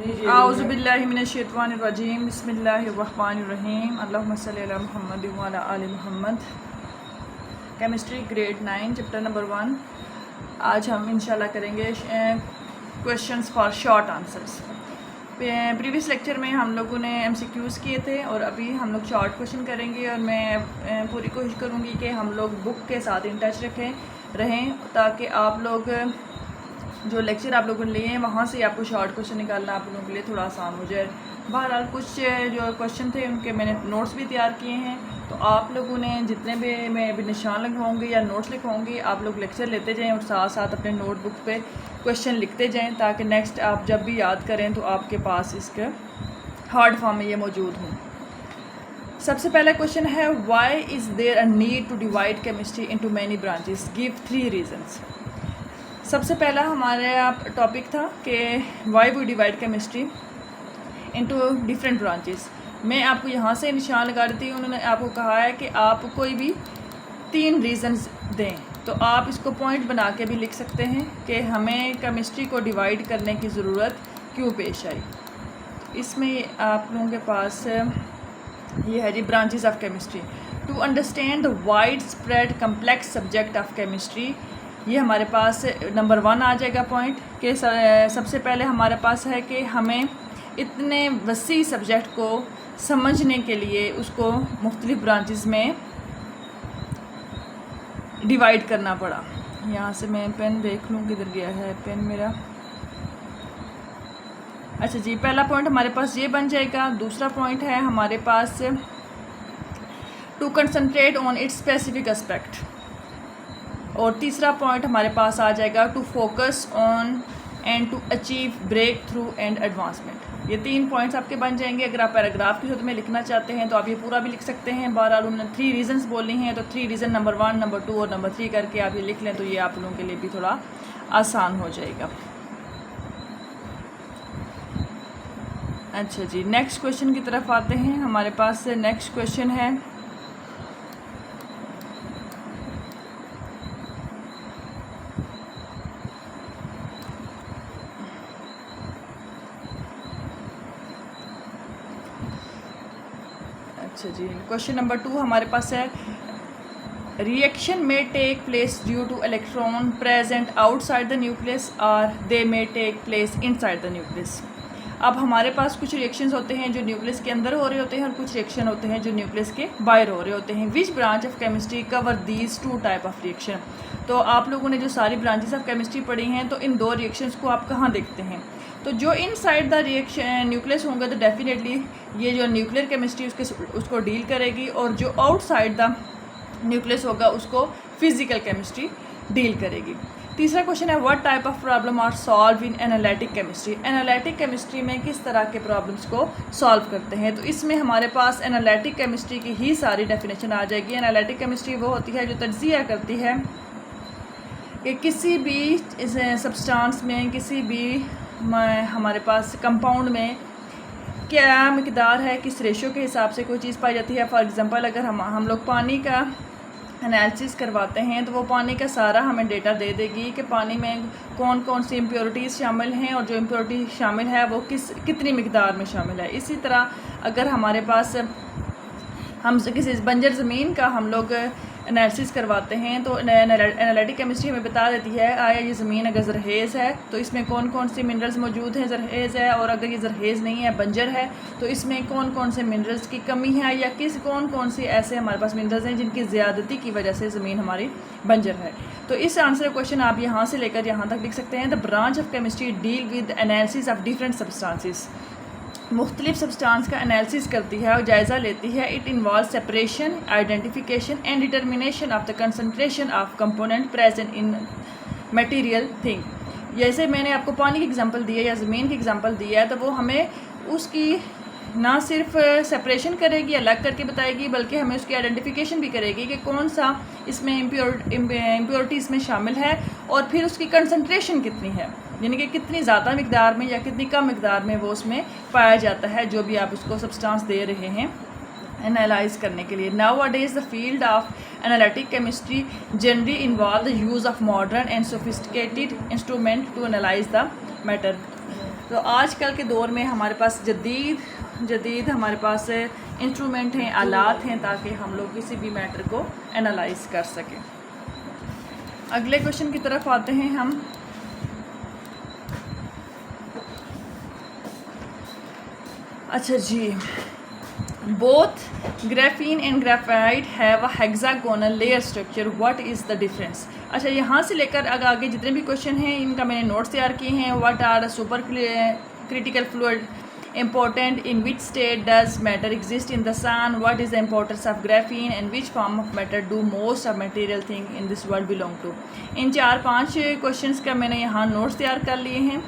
आउज़ुबिल्लाहिमिनश्शैतानिर्रजीम बिस्मिल्लाहिर्रहमानिर्रहीम अल्लाहुम्मा सल्लि अला मुहम्मद व अला आलि Muhammad. Chemistry grade 9 chapter number 1। आज हम इंशाल्लाह करेंगे questions for short answers. Previous lecture में हम लोगों ने MCQs किए थे और अभी हम लोग शॉर्ट क्वेश्चन करेंगे और मैं पूरी कोशिश करूँगी कि हम लोग बुक के साथ इन टच रहें ताकि आप लोग जो लेक्चर आप लोगों ने लिए हैं वहाँ से आपको शॉर्ट क्वेश्चन निकालना आप लोगों के लिए थोड़ा आसान हो जाए। बहरहाल कुछ जो क्वेश्चन थे उनके मैंने नोट्स भी तैयार किए हैं, तो आप लोगों ने जितने भी मैं अभी निशान लिखवाऊँगी या नोट्स लिखवाऊँगी आप लोग लेक्चर लेते जाएं और साथ साथ अपने नोटबुक पे क्वेश्चन लिखते जाएं ताकि नेक्स्ट आप जब भी याद करें तो आपके पास इसके हार्ड फॉर्म में ये मौजूद हों। सबसे पहला क्वेश्चन है, why is there a need to divide chemistry into many branches, give 3 reasons. सबसे पहला हमारा टॉपिक था कि why we divide chemistry into different branches. मैं आपको यहाँ से निशान लगा देती हूँ, उन्होंने आपको कहा है कि आप कोई भी 3 रीज़न्स दें, तो आप इसको पॉइंट बना के भी लिख सकते हैं कि हमें केमिस्ट्री को डिवाइड करने की ज़रूरत क्यों पेश आई। इसमें आप लोगों के पास ये है जी, branches of chemistry to understand the wide spread complex subject of chemistry. ये हमारे पास नंबर 1 आ जाएगा पॉइंट कि सबसे पहले हमारे पास है कि हमें इतने वसी सब्जेक्ट को समझने के लिए उसको मुख्तलिफ ब्रांचेस में डिवाइड करना पड़ा। यहाँ से मैं पेन देख लूँ किधर गया है पेन मेरा। अच्छा जी, पहला पॉइंट हमारे पास ये बन जाएगा। दूसरा पॉइंट है हमारे पास to concentrate on its specific aspect, और तीसरा पॉइंट हमारे पास आ जाएगा to focus on and to achieve breakthrough and advancement. ये 3 पॉइंट्स आपके बन जाएंगे। अगर आप पैराग्राफ की सूरत में लिखना चाहते हैं तो आप ये पूरा भी लिख सकते हैं। बहरहाल उन्होंने 3 रीज़न्स बोलनी हैं, तो 3 रीज़न नंबर 1, नंबर 2 और नंबर 3 करके आप ये लिख लें तो ये आप लोगों के लिए भी थोड़ा आसान हो जाएगा। अच्छा जी, नेक्स्ट क्वेश्चन की तरफ आते हैं। हमारे पास नेक्स्ट क्वेश्चन है, अच्छा जी, क्वेश्चन नंबर 2 हमारे पास है, रिएक्शन में take place due to electron present outside the nucleus और they may take place inside the nucleus. अब हमारे पास कुछ रिएक्शंस होते हैं जो न्यूक्लियस के अंदर हो रहे होते हैं और कुछ रिएक्शन होते हैं जो न्यूक्लियस के बाहर हो रहे होते हैं। Which branch of chemistry cover these 2 type of reaction. तो आप लोगों ने जो सारी ब्रांचेस ऑफ केमिस्ट्री पढ़ी हैं तो इन 2 रिएक्शंस को आप कहाँ देखते हैं। तो जो इनसाइड द रिएक्शन न्यूक्लियस होंगे तो डेफिनेटली ये जो न्यूक्लियर केमिस्ट्री उसको डील करेगी, और जो आउटसाइड द न्यूक्लियस होगा उसको फिजिकल केमिस्ट्री डील करेगी। तीसरा क्वेश्चन है, what type of problem are solve in analytic chemistry. Analytic chemistry में किस तरह के प्रॉब्लम्स को सॉल्व करते हैं। तो इसमें हमारे पास एनालिटिक केमिस्ट्री की ही सारी डेफिनेशन आ जाएगी। एनालिटिक केमिस्ट्री वो होती है जो तज्जिया करती है कि किसी भी सब्सटेंस में, किसी भी हमारे पास कंपाउंड में क्या मिकदार है, किस रेशो के हिसाब से कोई चीज़ पाई जाती है। फॉर एग्जांपल अगर हम लोग पानी का एनालिसिस करवाते हैं तो वो पानी का सारा हमें डेटा दे देगी कि पानी में कौन कौन सी इम्प्योरिटीज़ शामिल हैं और जो इम्प्योरिटी शामिल है वो कितनी मिकदार में शामिल है। इसी तरह अगर हमारे पास हम किसी बंजर ज़मीन का हम लोग एनालिसिस करवाते हैं तो एनालिटिक केमिस्ट्री हमें बता देती है आया ये ज़मीन अगर ज़रहेज़ है तो इसमें कौन कौन से मिनरल्स मौजूद हैं, ज़रहेज़ है, और अगर ये ज़रहेज़ नहीं है बंजर है तो इसमें कौन कौन से मिनरल्स की कमी है, या कौन कौन से ऐसे हमारे पास मिनरल्स हैं जिनकी ज़्यादती की वजह से ज़मीन हमारी बंजर है। तो इस आंसर क्वेश्चन आप यहाँ से लेकर यहाँ तक लिख सकते हैं। The branch of chemistry deal with analysis of different substances, मुख्तलिफ सब्सटेंस का एनालिसिस करती है और जायज़ा लेती है। It involve separation, identification and determination of the concentration of component present in material thing. जैसे मैंने आपको पानी की एग्जांपल दी है या ज़मीन की एग्जांपल दी है, तो वो हमें उसकी ना सिर्फ सेपरेशन करेगी, अलग करके बताएगी, बल्कि हमें उसकी आइडेंटिफिकेशन भी करेगी कि कौन सा इसमें इम्प्योरिटी इसमें शामिल है और फिर उसकी कंसनट्रेशन कितनी है, यानी कि कितनी ज़्यादा मिकदार में या कितनी कम मिकदार में वो उसमें पाया जाता है जो भी आप उसको सब्सटेंस दे रहे हैं एनालाइज करने के लिए। Nowadays the field of analytic chemistry generally involve the use of modern and sophisticated instrument to analyse the matter. तो आजकल के दौर में हमारे पास जदीद हमारे पास इंस्ट्रूमेंट हैं, आलात हैं, ताकि हम लोग किसी भी मैटर को एनालाइज कर सकें। अगले क्वेश्चन की तरफ आते हैं हम। अच्छा जी, both graphene and graphite have a hexagonal layer structure, what is the difference. अच्छा, यहाँ से लेकर आगे जितने भी क्वेश्चन हैं इनका मैंने नोट्स तैयार किए हैं। What are supercritical fluid, important, in which state does matter exist in the sun, what is the importance of graphene and which form of matter do most of material thing in this world belong to। In 4-5 questions का मैंने यहाँ notes तैयार कर लिए हैं।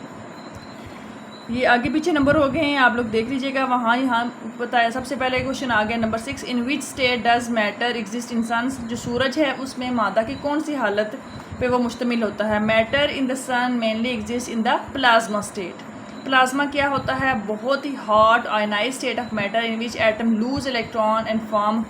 ये आगे पीछे नंबर हो गए हैं, आप लोग देख लीजिएगा। वहाँ यहाँ बताया, सबसे पहले क्वेश्चन आ गया number 6, in which state does matter exist in sun. जो सूरज है उसमें मादा की कौन सी हालत पे वो मुश्तमिल होता है। Matter in the sun mainly exist in the plasma state. Plasma क्या होता है, बहुत ही hot ionise state of matter in which atom lose electron and form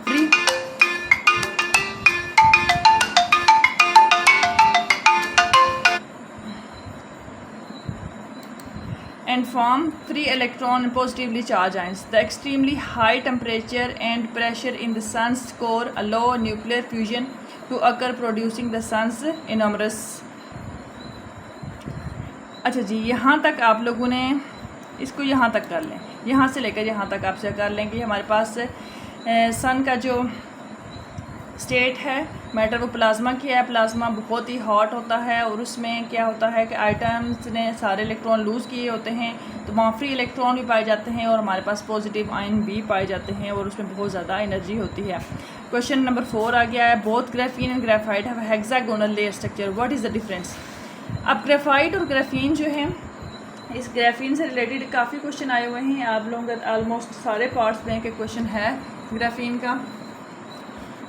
free electron and positively charged ions. The extremely high temperature and pressure in the sun's core allow nuclear fusion to occur, producing the sun's enormous। अच्छा जी, यहाँ तक आप लोगों ने इसको यहाँ तक कर लें, यहाँ से लेकर यहाँ तक आपसे कर लें कि हमारे पास सन का जो स्टेट है मैटर वो प्लाज्मा की है। प्लाज्मा बहुत ही हॉट होता है और उसमें क्या होता है कि आइटम्स ने सारे इलेक्ट्रॉन लूज़ किए होते हैं, तो वहाँ फ्री इलेक्ट्रॉन भी पाए जाते हैं और हमारे पास पॉजिटिव आयन भी पाए जाते हैं और उसमें बहुत ज़्यादा एनर्जी होती है। क्वेश्चन नंबर 4 आ गया है, both graphene and graphite have hexagonal layer structure, what is the difference. अब ग्राफाइट और ग्राफीन जो है, इस ग्राफीन से रिलेटेड काफ़ी क्वेश्चन आए हुए हैं। आप लोगों का ऑलमोस्ट सारे पार्ट्स में के क्वेश्चन है ग्राफीन का,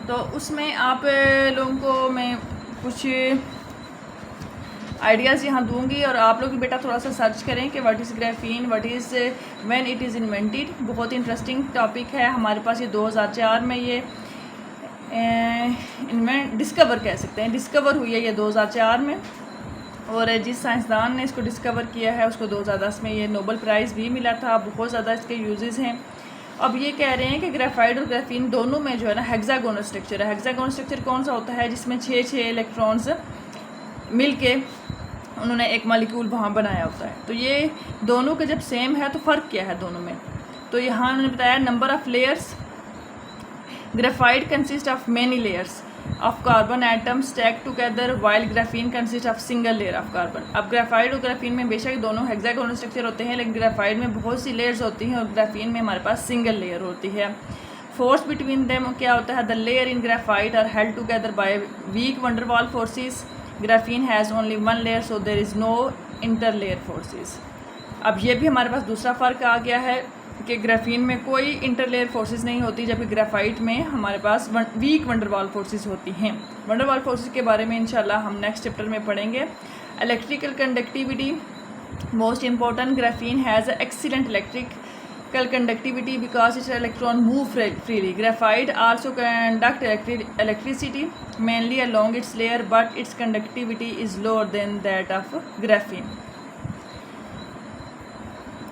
तो उसमें आप लोगों को मैं कुछ आइडियाज़ यहाँ दूंगी और आप लोग बेटा थोड़ा सा सर्च करें कि what is graphene, what is when it is invented. बहुत इंटरेस्टिंग टॉपिक है। हमारे पास ये 2004 में ये डिस्कवर कह सकते हैं, डिस्कवर हुई है ये 2004 में, और जिस साइंसदान ने इसको डिस्कवर किया है उसको 2010 में ये नोबेल प्राइज़ भी मिला था। बहुत ज़्यादा इसके यूजेस हैं। अब ये कह रहे हैं कि ग्राफाइट और ग्राफीन दोनों में जो है ना हेक्सागोनल स्ट्रक्चर है। हेक्सागोनल स्ट्रक्चर कौन सा होता है, जिसमें 6 इलेक्ट्रॉन्स मिल के उन्होंने एक मॉलिक्यूल वहाँ बनाया होता है। तो ये दोनों का जब सेम है तो फ़र्क क्या है दोनों में, तो यहाँ उन्होंने बताया number of layers. Graphite consist of many layers of carbon atoms stacked together while graphene consists of single layer of carbon। अब ग्राफाइट और ग्राफीन में बेशक दोनों हेक्सागोनल स्ट्रक्चर होते हैं, लेकिन ग्राफाइट में बहुत सी लेयर्स होती हैं और ग्राफीन में हमारे पास सिंगल लेयर होती है। फोर्स बिटवीन देम क्या होता है, the layer in graphite are held together by weak van der Waals forces. Graphene has only 1 layer, so there is no interlayer forces. अब ये भी हमारे पास दूसरा फ़र्क आ गया है कि ग्राफीन में कोई इंटरलेयर फोर्सेस नहीं होती, जबकि ग्राफाइट में हमारे पास वीक वंडरवाल फोर्सेस होती हैं। वंडरवाल फोर्सेस के बारे में इंशाल्लाह हम नेक्स्ट चैप्टर में पढ़ेंगे। Electrical conductivity most important, graphene has excellent electrical conductivity because it's electron move freely. Graphite also conduct electricity mainly along its layer, but its conductivity is lower than that of graphene।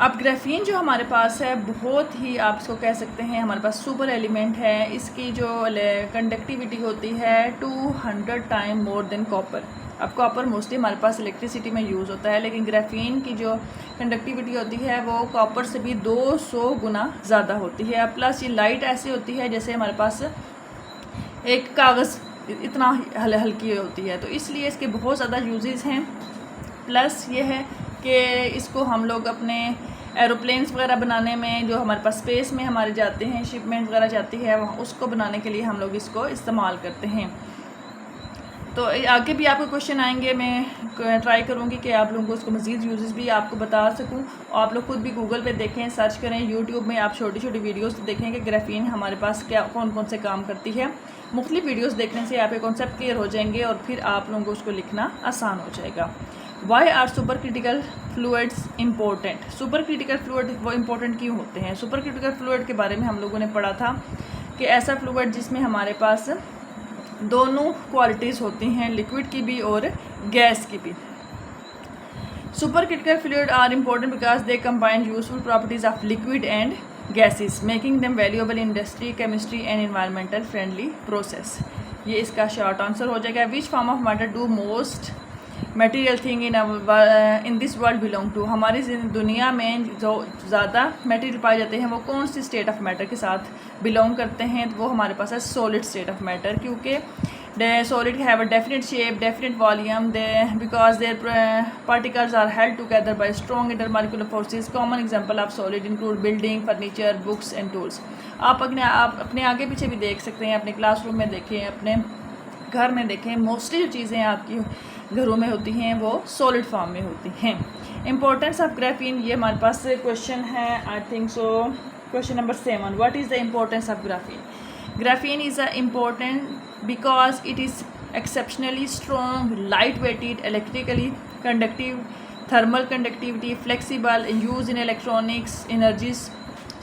अब graphene जो हमारे पास है बहुत ही आप इसको कह सकते हैं हमारे पास सुपर एलिमेंट है। इसकी जो कंडक्टिविटी होती है 200 टाइम मोर देन कॉपर। अब कॉपर मोस्टली हमारे पास इलेक्ट्रिसिटी में यूज़ होता है, लेकिन ग्राफीन की जो कंडक्टिविटी होती है वो कॉपर से भी 200 गुना ज़्यादा होती है। प्लस ये लाइट ऐसी होती है जैसे हमारे पास एक कागज़ इतना हल्की होती है, तो इसलिए इसके बहुत ज़्यादा यूजेस हैं। प्लस ये है कि इसको हम लोग अपने एरोप्लेन्स वगैरह बनाने में, जो हमारे पास स्पेस में हमारे जाते हैं, शिपमेंट वगैरह जाती है वहाँ, उसको बनाने के लिए हम लोग इसको इस्तेमाल करते हैं। तो आगे भी आपको क्वेश्चन आएंगे, मैं ट्राई करूँगी कि आप लोगों को उसको मज़ीद यूजेस भी आपको बता सकूँ। और आप लोग खुद भी गूगल पे देखें, सर्च करें, यूट्यूब में आप छोटी छोटी वीडियोस देखें कि ग्राफीन हमारे पास क्या कौन कौन से काम करती है। मुख्तलिफ वीडियोस देखने से आपके कॉन्सेप्ट क्लियर हो जाएंगे और फिर आप लोगों को उसको लिखना आसान हो जाएगा। Why are supercritical fluids important. Supercritical fluid वो इम्पोर्टेंट क्यों होते हैं। सुपर क्रिटिकल फ्लूइड के बारे में हम लोगों ने पढ़ा था कि ऐसा फ्लूइड जिसमें हमारे पास दोनों क्वालिटीज़ होती हैं, लिक्विड की भी और गैस की भी। Supercritical fluid are important because they combine useful properties of liquid and gases, making them valuable in industry, chemistry and environmental friendly process. ये इसका शॉर्ट आंसर हो जाएगा. Which form of matter do most material thing in this world belong to. हमारी दुनिया में जो ज़्यादा material पाए जाते हैं वो कौन सी स्टेट ऑफ मैटर के साथ बिलोंग करते हैं? तो वो हमारे पास है सॉलिड स्टेट ऑफ मैटर, क्योंकि the solid have a definite shape, definite volume, because their particles are held together by strong intermolecular forces. Common example of solid include building, furniture, books and tools. आप अपने आगे पीछे भी देख सकते हैं, अपने क्लासरूम में देखें, अपने घर में देखें, मोस्टली जो चीज़ें आपकी घरों में होती हैं वो सॉलिड फॉर्म में होती हैं. इम्पोर्टेंस ऑफ ग्राफीन, ये हमारे पास क्वेश्चन है, I think so question number 7. What is the importance of graphene? Graphene is important because it is exceptionally strong, light-weighted, electrically conductive, thermal conductivity, flexible, used in electronics, energy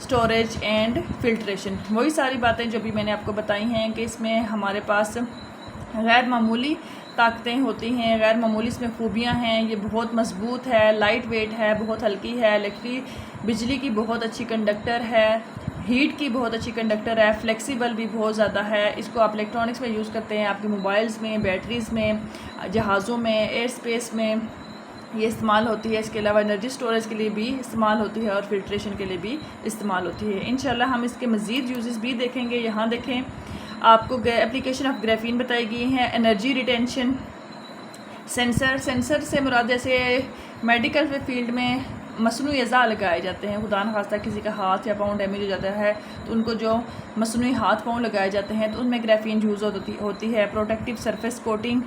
storage and filtration. वही सारी बातें जो भी मैंने आपको बताई हैं कि इसमें हमारे पास गैर मामूली ताकतें होती हैं, गैर मामूली इसमें खूबियाँ हैं. ये बहुत मजबूत है, लाइट वेट है, बहुत हल्की है, बिजली की बहुत अच्छी कंडक्टर है, हीट की बहुत अच्छी कंडक्टर है, फ्लेक्सिबल भी बहुत ज़्यादा है. इसको आप इलेक्ट्रॉनिक्स में यूज़ करते हैं, आपके मोबाइल्स में, बैटरीज़ में, जहाज़ों में, एयर स्पेस में ये इस्तेमाल होती है. इसके अलावा एनर्जी स्टोरेज के लिए भी इस्तेमाल होती है और फिल्ट्रेशन के लिए भी इस्तेमाल होती है. इंशाल्लाह हम इसके मज़ीद यूजेस भी देखेंगे. यहाँ देखें, आपको एप्लीकेशन ऑफ ग्राफीन बताई गई हैं. एनर्जी रिटेंशन, सेंसर से मुराद जैसे मेडिकल फील्ड में मसनूई अज़ा लगाए जाते हैं. खुदा न खास्ता किसी का हाथ या पाँव डैमेज हो जाता है तो उनको जो मसनूई हाथ पाँव लगाए जाते हैं तो उनमें ग्राफीन यूज़ होती है. Protective surface coating,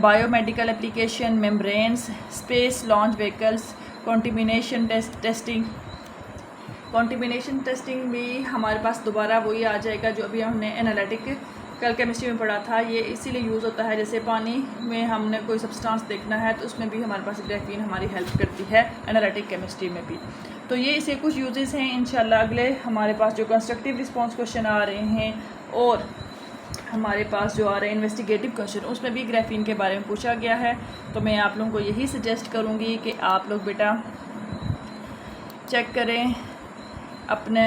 biomedical application, membranes, space launch vehicles, कॉन्टिमिनेशन testing भी हमारे पास दोबारा वही आ जाएगा जो अभी हमने एनालिटिकल केमिस्ट्री में पढ़ा था. ये इसीलिए यूज़ होता है, जैसे पानी में हमने कोई सब्सटेंस देखना है तो उसमें भी हमारे पास ग्राफीन हमारी हेल्प करती है, एनालिटिक केमिस्ट्री में भी. तो ये इसे कुछ यूजेस हैं. इंशाल्लाह अगले हमारे पास जो कंस्ट्रक्टिव रिस्पॉन्स क्वेश्चन आ रहे हैं और हमारे पास जो आ रहे हैं इन्वेस्टिगेटिव क्वेश्चन, उसमें भी ग्राफीन के बारे में पूछा गया है. तो मैं आप लोगों को यही सजेस्ट करूँगी कि आप लोग बेटा चेक करें अपने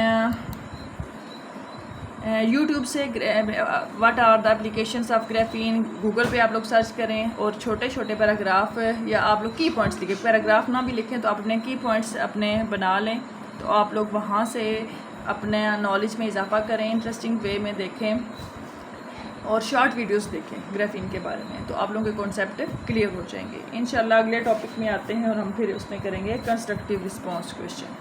यूट्यूब से what are the applications of graphene. Google पे आप लोग सर्च करें और छोटे छोटे पैराग्राफ या आप लोग की पॉइंट्स लिखें. पैराग्राफ ना भी लिखें तो आप अपने की पॉइंट्स अपने बना लें, तो आप लोग वहाँ से अपने नॉलेज में इजाफा करें, इंटरेस्टिंग वे में देखें और शॉर्ट वीडियोस देखें ग्राफीन के बारे में, तो आप लोगों के कॉन्सेप्ट क्लियर हो जाएंगे. इंशाल्लाह अगले टॉपिक में आते हैं और हम फिर उसमें करेंगे कंस्ट्रक्टिव रिस्पॉन्स क्वेश्चन.